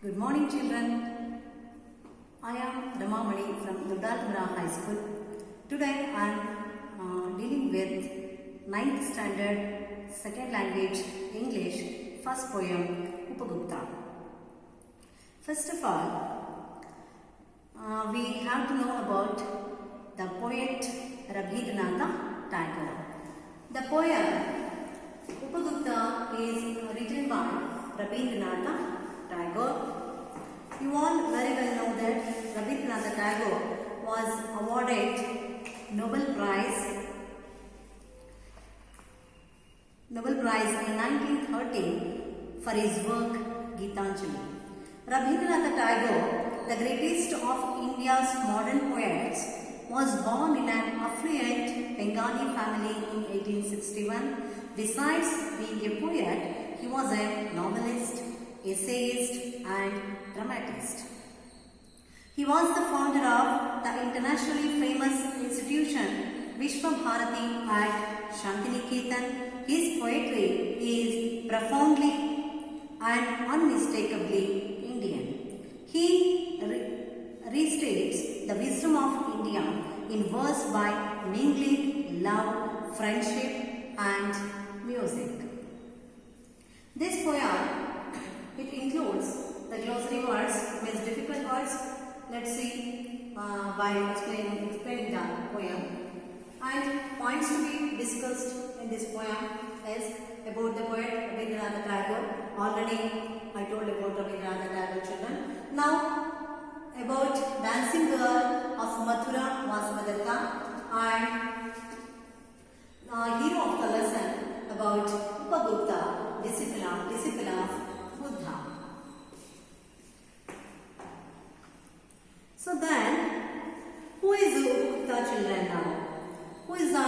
Good morning, children. I am Rama Mani from Dudalpura High School. Today I am dealing with 9th standard, second language, English, first poem, Upagupta. First of all, we have to know about the poet Rabindranath Tagore. The poem Upagupta is written by Rabindranath Tagore. You all very well know that Rabindranath Tagore was awarded Nobel Prize in 1913 for his work Gitanjali. Rabindranath Tagore, the greatest of India's modern poets, was born in an affluent Bengali family in 1861. Besides being a poet, he was a novelist, essayist and dramatist. He was the founder of the internationally famous institution Vishwabharati at Shantiniketan. His poetry is profoundly and unmistakably Indian. He restates the wisdom of India in verse by mingling love, friendship and music. This poem, it includes the glossary words, means difficult words. Let's see by explaining the poem. And points to be discussed in this poem is about the poet Rabindranath Tagore. Already I told about Rabindranath Tagore, children. Now about Dancing Girl of Mathura Vasavadatta and hero of the lesson about Upagupta, disciple of Buddha. So then, who is Upagupta, children, now? Who is the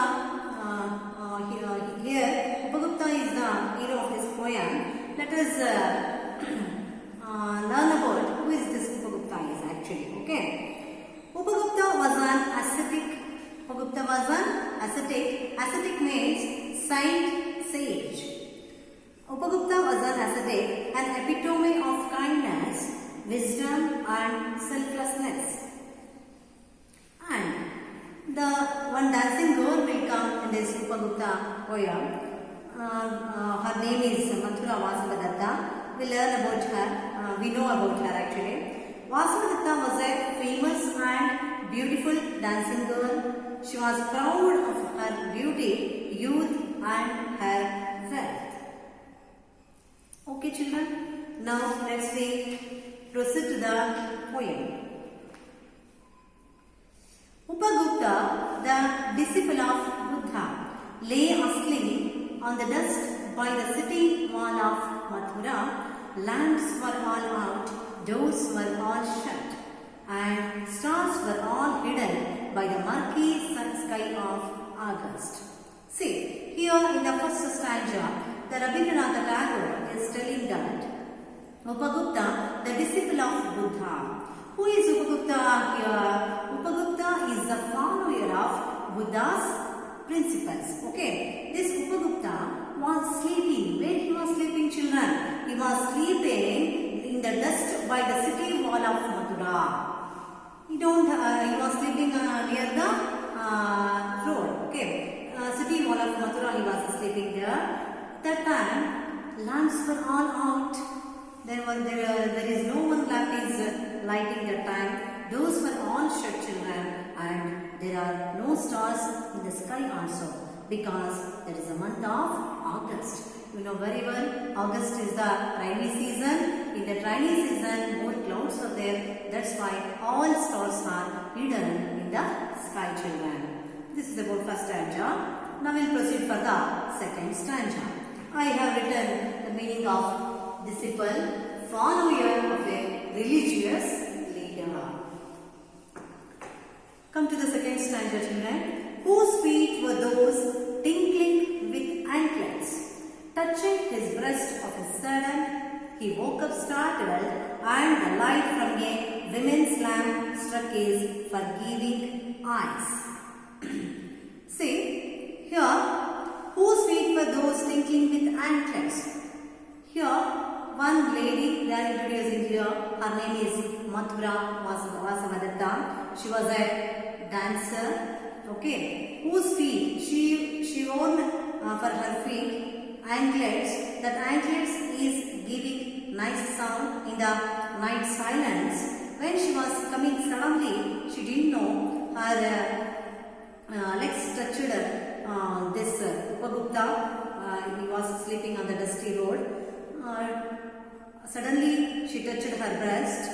here? Upagupta is the hero of this poem. Let us learn about who is this Upagupta is actually. Okay. Upagupta was an ascetic. Upagupta was an ascetic. Ascetic means saint, sage. Upagupta was an ascetic, an epitome of kindness, wisdom and selflessness. And the one dancing girl will come in this Upagupta poem. Her name is Mathura Vasavadatta. We learn about her. We know about her actually. Vasavadatta was a famous and beautiful dancing girl. She was proud of her beauty, youth and her wealth. Okay, children. Now let's proceed to the poem. Upagupta, the disciple of Buddha, lay asleep on the dust by the city wall of Mathura. Lamps were all out, doors were all shut, and stars were all hidden by the murky sky of August. See, here in the first stanza, the Rabindranath Tagore is telling that Upagupta, the disciple of Buddha. Who is Upagupta here? Upagupta is the follower of Buddha's principles. Okay, this Upagupta was sleeping. Where he was sleeping, children? He was sleeping in the dust by the city wall of Mathura. He was sleeping near the road. Okay, city wall of Mathura. He was sleeping there. That time, lamps were all out. There is no one left is lighting that time. Doors were all shut, children, and there are no stars in the sky also because there is a month of August. You know very well, August is the rainy season. In the rainy season, more clouds are there. That's why all stars are hidden in the sky, children. This is about first stanza. Now we'll proceed for the second stanza. I have written the meaning of disciple, follower of a religious leader. Come to the second stanza, children. Whose feet were those tinkling with anklets? Touching his breast of a sudden, he woke up startled, and the light from a women's lamp struck his forgiving eyes. See, here, whose feet were those tinkling with anklets? Here, one lady they are introducing here. Her name is Mathura Vasavadatta. She was a dancer. Okay, whose feet she wore for her feet anklets. That anklets is giving nice sound in the night silence. When she was coming suddenly, she didn't know her legs touched this Upagupta. He was sleeping on the dusty road. Suddenly, she touched her breast.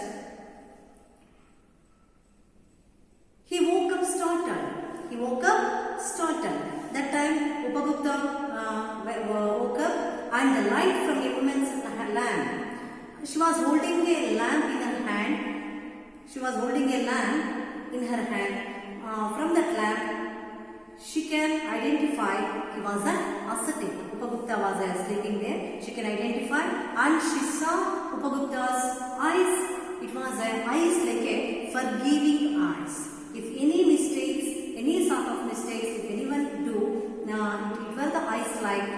He woke up startled. That time, Upagupta woke up and the light from a woman's lamp. She was holding a lamp in her hand. From that lamp, she can identify he was an ascetic. Upagupta was sleeping there. She can identify, and she saw Upagupta's eyes. It was eyes like a forgiving eyes. If any mistakes, any sort of mistakes, if anyone do, it were the eyes like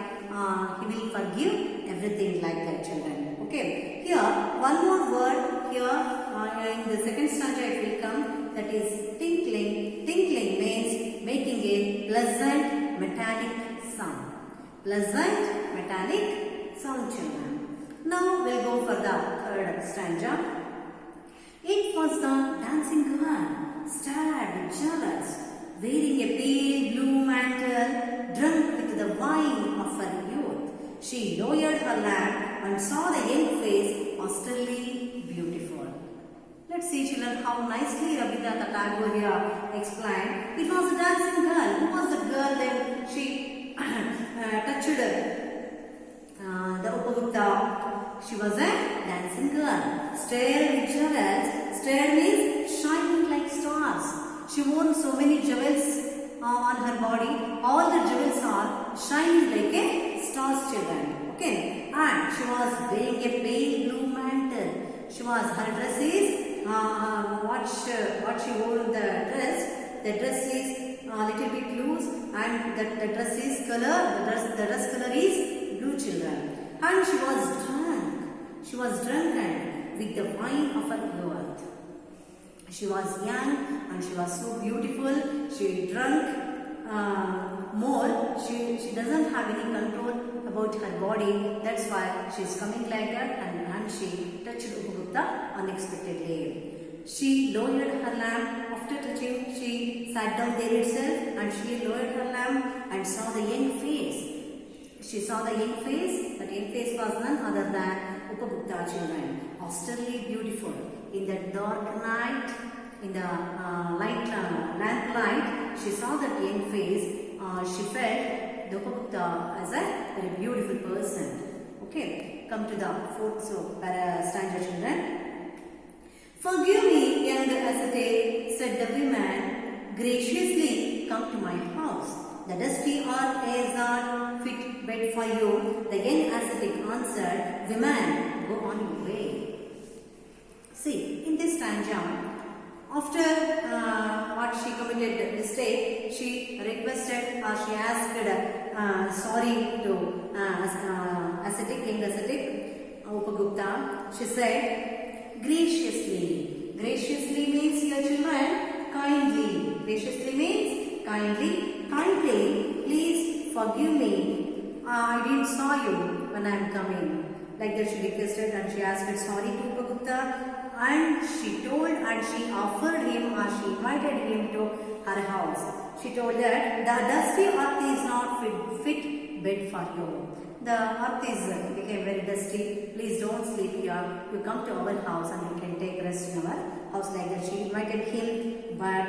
he will forgive everything like that, children. Okay. Here, one more word here in the second stanza it will come, that is tinkling. Tinkling means making a pleasant metallic sound. Pleasant metallic sound, children. Now we'll go for the third stanza. It was the dancing girl, starred, jealous, wearing a pale blue mantle, drunk with the wine of her youth. She lowered her lamp and saw the young face, austerely beautiful. Let's see, children, how nicely Rabindranath Tagore here explained. It was a dancing girl. Who was the girl then? She touched the Upagupta. She was a dancing girl. Stared with jewels. Stared means shining like stars. She wore so many jewels on her body. All the jewels are shining like a stars, children. Okay. And she was wearing a pale blue mantle. Her dress is what she wore in the dress is a little bit loose, and the dress color is blue, children. And she was drunken with the wine of her youth. She was young and she was so beautiful. She drank more. She doesn't have any control about her body. That's why she is coming like that, and she touched Upagupta unexpectedly. She lowered her lamp. After touching, she sat down there itself, and she lowered her lamp and saw the young face. She saw the young face. That young face was none other than Upagupta, children. Austerely beautiful. In the dark night, in the lamp light, she saw that young face. She felt the Upagupta as a very beautiful person. Okay, come to the fourth stanza, children. Forgive me, young ascetic, said the woman, graciously come to my house. The dusty earth is a fit bed for you. The young ascetic answered, woman, go on your way. See, in this stanza, after what she committed mistake, she requested or she asked sorry to young ascetic, Upagupta. She said, graciously. Graciously means, your children, kindly. Graciously means kindly. Kindly, please forgive me. I didn't saw you when I am coming. Like that she requested, and she asked sorry to Upagupta. And she told, and she offered him, or she invited him to her house. She told that the dusty earth is not fit bed for you. The earth became very dusty. Please don't sleep here. You come to our house and you can take rest in our house. Like that she invited him. But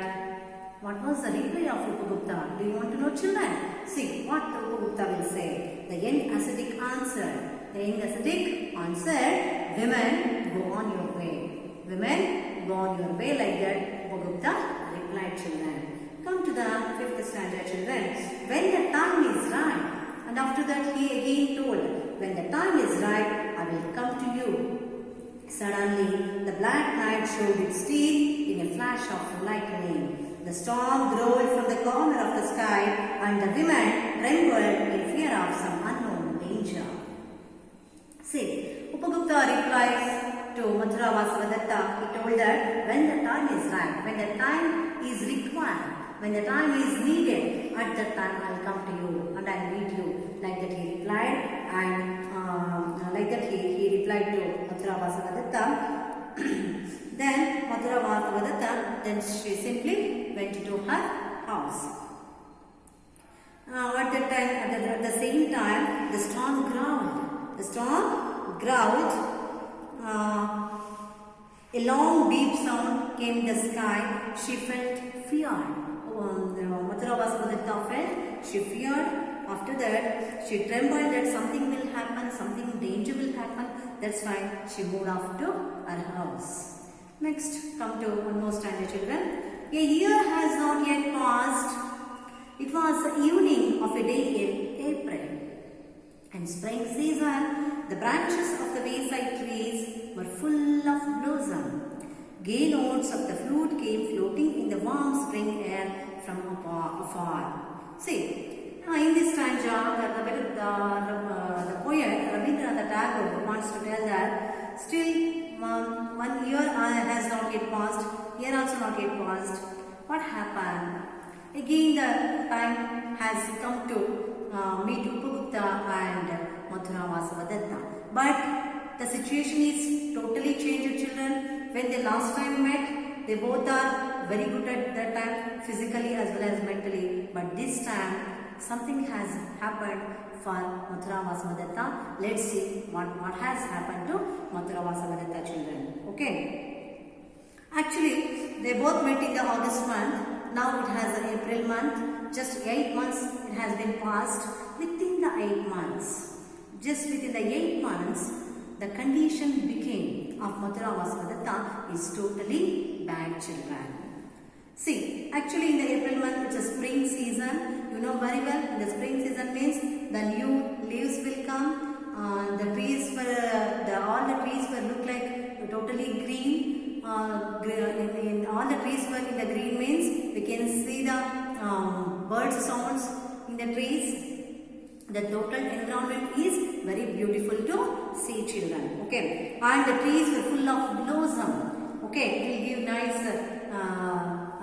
what was the reply of Upagupta? Do you want to know, children? See what Upagupta will say. The young ascetic answered. The young ascetic answered, women, go on your way. Women, go on your way. Like that Upagupta replied, children. Come to the fifth stanza, children. When the time is right. And after that he again told, when the time is right, I will come to you. Suddenly, the black night showed its teeth in a flash of lightning. The storm growled from the corner of the sky, and the women trembled in fear of some unknown danger. See, Upagupta Upagupta replies to Mathura Vasavadatta. He told that when the time is right, when the time is required, when the time is needed, at that time I will come to you and I will meet you. Like that he replied, and like that he replied to Mathura Vasavadatta. Then Mathura Vasavadatta, then she simply went to her house. At that time, at the same time, the storm growled. The storm growled. A long, deep sound came in the sky. She felt fear. Mathura Vasavadatta felt she feared. After that, she trembled that something will happen, something danger will happen. That's why she moved off to her house. Next, come to one more stanza, children. A year has not yet passed. It was the evening of a day in April. In spring season, the branches of the wayside trees were full of blossom. Gay notes of the flute came floating in the warm spring air from afar. See, in this stanza, the poet Rabindranath Tagore wants to tell that still 1 year has not yet passed, year also not yet passed. What happened? Again the time has come to meet Upagupta and Mathura Vasavadatta. But the situation is totally changed, children. When they last time met, they both are very good at that time, physically as well as mentally. But this time, something has happened for Mathura Vasavadatta. Let's see what has happened to Mathura Vasavadatta, children. Okay. Actually, they both met in the August month. Now it has the April month. Just 8 months it has been passed. Within the 8 months, just within the 8 months, the condition became of Mathura Vasavadatta is totally bad, children. See, actually in the April month it's a spring season. You know very well, in the spring season means the new leaves will come. The trees all the trees will look like totally green. All the trees were in the green means we can see the bird sounds in the trees. The total environment is very beautiful to see, children. Okay, and the trees were full of blossom. Okay, it will give nice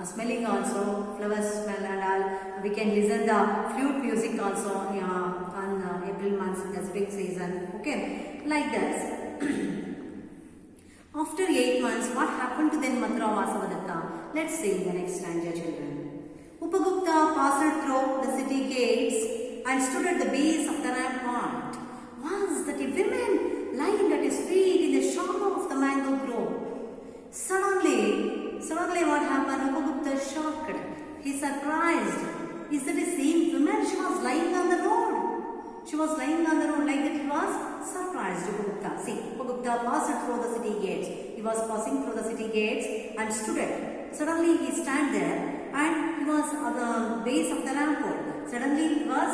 smelling also, flower smell and all. We can listen the flute music also on April months in the spring season. Okay, like this. After 8 months, what happened to then Mathura Vasavadatta? Let's see in the next stanza, children. Upagupta passed through the city gates and stood at the base of the rampart. Was that a woman lying at his feet in the shadow of the mango grove? Suddenly what happened? Upagupta shocked. He surprised. Is that the same woman? She was lying on the road. She was lying on the road like that. He was surprised, Upagupta. See, Upagupta passed through the city gates. He was passing through the city gates and stood it. Suddenly he stand there and he was on the base of the rampart. Suddenly he was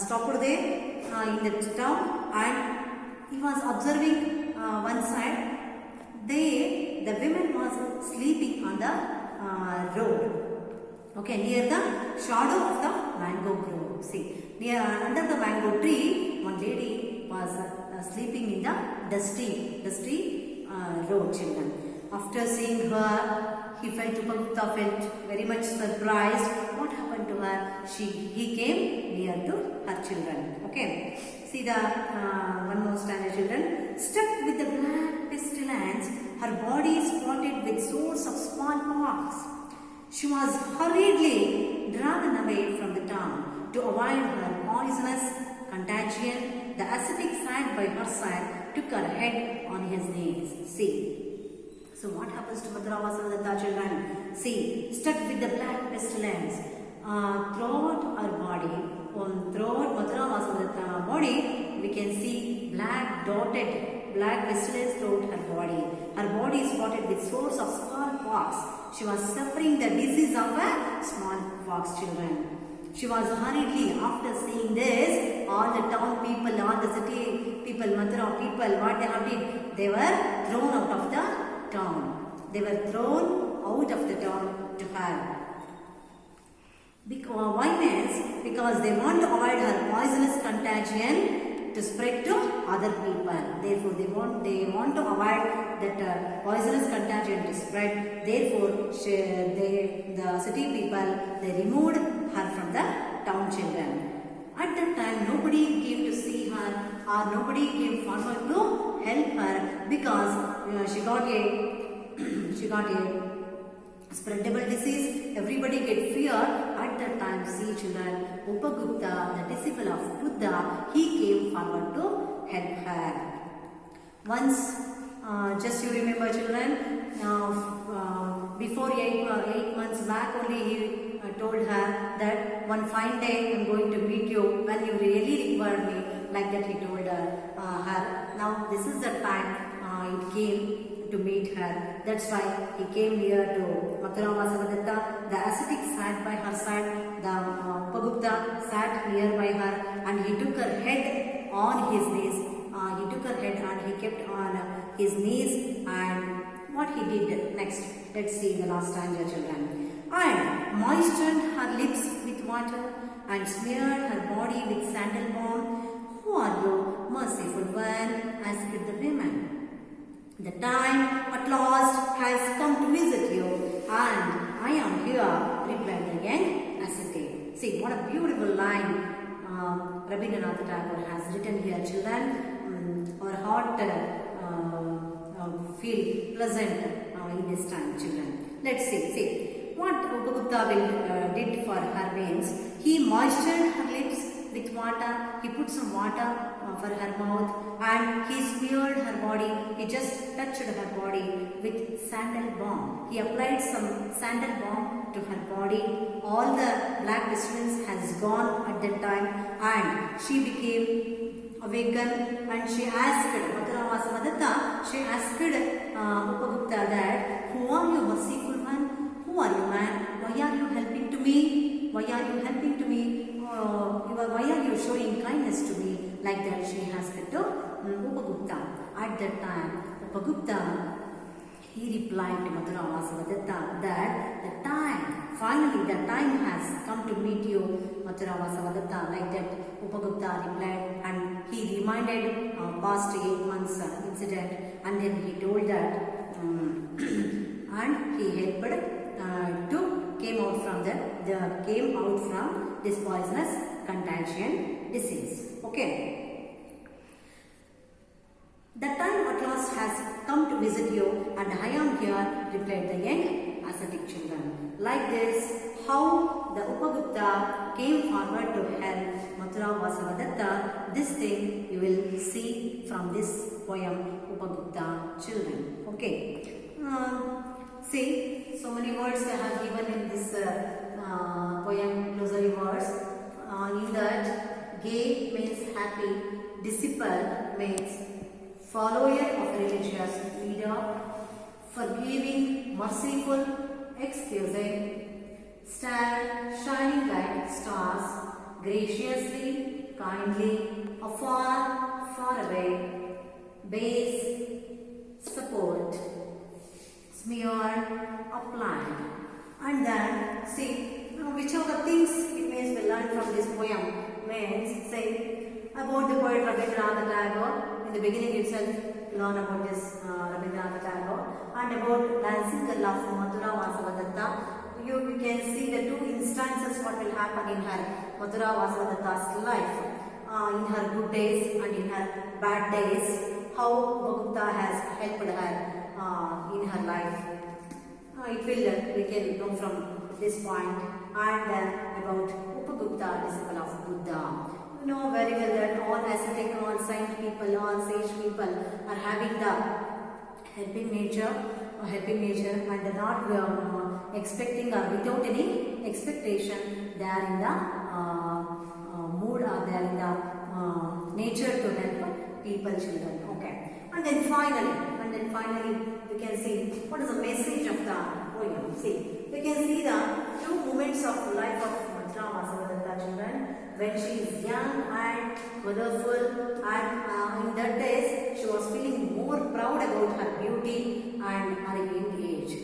stopped there in the town and he was observing one side. There the woman was sleeping on the road. Okay, near the shadow of the mango grove. See, under the mango tree, one lady was sleeping in the dusty road, children. After seeing her, Upagupta felt very much surprised. What happened to her? He came near to her children. Okay, see the one more stanza, children. Stuck with the black pestilence, her body spotted with sores of smallpox. She was hurriedly driven away from the town to avoid her poisonous contagion. The ascetic sat by her side, took her head on his knees. See. So what happens to Mathura Vasavadatta, children? See, stuck with the black pestilence throughout her body, throughout Mathura Vasavadatta body, we can see black pestilence throughout her body. Her body is spotted with sores of smallpox. She was suffering the disease of a smallpox, children. She was hurriedly, after seeing this, all the town people, all the city people, Mathura people, what they have did, they were thrown out of the town. They were thrown out of the town to her. Why means? Because they want to avoid her poisonous contagion. to spread to other people. Therefore, they want to avoid that poisonous contagion to spread. Therefore, the city people, they removed her from the town children. At that time, nobody came to see her or nobody came forward to help her because she got a spreadable disease. Everybody get fear. At that time, see children, Upagupta, the disciple of Buddha, he came forward to help her. Once, just you remember children, before 8 months back only he told her that one fine day I am going to meet you when you really require me. Like that he told her. Now this is the time it came to meet her. That's why he came near to Mathura Vasavadatta. The ascetic sat by her side. The Upagupta sat near by her and he took her head on his knees. He took her head and he kept on his knees, and what he did next, let's see in the last stanza children. And moistened her lips with water and smeared her body with sandal balm. Who are you, merciful one? Asked the woman. The time at last has come to visit you, and I am here, replied the young ascetic. See what a beautiful line Rabindranath Tagore has written here, children. Our heart feel pleasant in this time, children. Let's see what Upagupta did for her means. He moistened her lips with water. He put some water for her mouth and he smeared her body. He just touched her body with sandal balm. He applied some sandal balm to her body. All the black disturbance has gone at that time and she became awakened, and she asked Mathura Vasavadatta, she asked Upagupta that, who are you, merciful one? Who are you, man? Why are you helping to me? Why are you helping to me? Why are you showing kindness to me? Like that she asked to Upagupta. At that time, Upagupta, he replied to Mathura Vasavadatta that finally the time has come to meet you, Mathura Vasavadatta. Like that Upagupta replied, and he reminded past 8 months incident, and then he told that and he helped to came out from this poisonous contagion disease. Okay. The time at last has come to visit you, and I am here, replied the young ascetic children. Like this, how the Upagupta came forward to help Mathura Vasavadatta, this thing you will see from this poem, Upagupta children. Okay. See, so many words I have given in this poem, glossary words. In that, gay means happy, disciple means follower of religious leader, forgiving, merciful, excusing, stand shining like stars, graciously, kindly, afar, far away, base, support, smeared, applied. And then see which of the things it means we learn from this poem means, say about the poet Rabindranath Tagore. In the beginning itself, learn about this Rabindranath Tagore, and about dancing girl of Mathura Vasavadatta. You can see the two instances what will happen in her Mathura Vasavadatta's life, in her good days and in her bad days, how Upagupta has helped her in her life. We can know from this point. And about Upagupta, disciple of Buddha. You know very well that all ascetic, all saint people, all sage people are having the helping nature, and not expecting or without any expectation. They are in the mood, or they are in the nature to help people, children. Okay. And then finally, we can see what is the message of the poem. See, we can see the two moments of life of Mathura Vasavadatta, children. When she is young and motherful, and in that days she was feeling more proud about her beauty and her young age.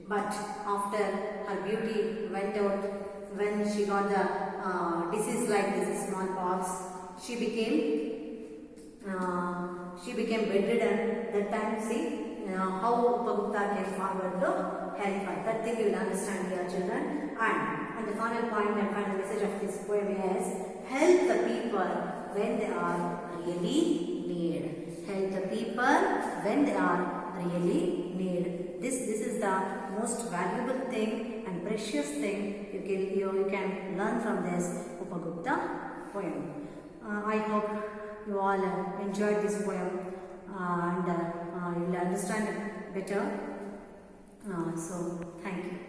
But after her beauty went out, when she got the disease like this smallpox, she became she became bedridden. That time, see how Upagupta came forward to help her. That thing you will understand here, children. And the final point and final message of this poem is help the people when they are really need. Help the people when they are really need. This is the most valuable thing and precious thing you can learn from this Upagupta poem. I hope you all enjoyed this poem and you will understand it better. So thank you.